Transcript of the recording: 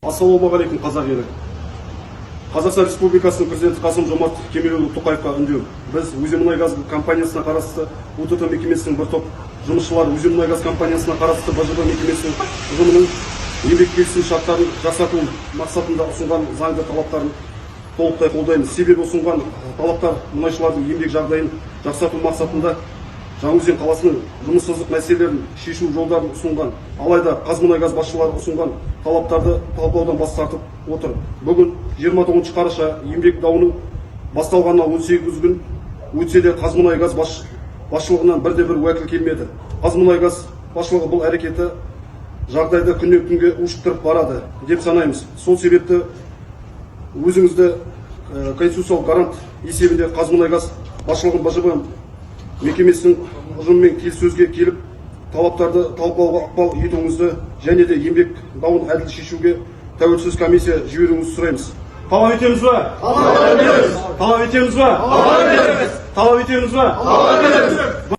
Ассалаумағалейкум, қазақ елі. Қазақстан Республикасының президенті Қасым-Жомарт Кемелұлы Тоқаевқа үндеу. Біз Өзенмұнайгаз компаниясына қарасты УТТ мекемесінің бір топ жұмысшылары Өзенмұнайгаз компаниясына қарасты БЖБ мекемесінің ұжымының еңбек келісім шарттарын жасату мақсатында ұсынған заңды талаптарын толықтай қолдаймыз. Себебі ұсынған талаптар мұнайшылардың еңбек жағдайын жақсарту мақсатында Жаңаөзен қаласының жұмыссыздық мәселелерін шешу жолдарын ұсынған. Алайда Қазмұнайгаз басшылары ұсынған талаптарды талқылаудан бас тартып отыр. Бүгін 29 қараша еңбек дауының басталғанына 18 күн өтсе де Қазмұнайгаз басшылығынан бірде-бір уәкіл келмеді. Қазмұнайгаз басшылығы бұл әрекеті жағдайды күннен күнге ушықтырып барады деп санаймыз. Сол себепті өзіңізді конституциялық гарант есебінде Қазмұнайгаз басшылығын БЖБ мекемесінің ұжымымен келіссөзге келіп, талаптарды талқылауға ықпал етуіңізді және де еңбек дауын әділ шешуге тәуелсіз комиссия жіберуіңізді сұраймыз. Талап етеміз бе? Талап етеміз бе? Талап етеміз бе? Талап етеміз бе?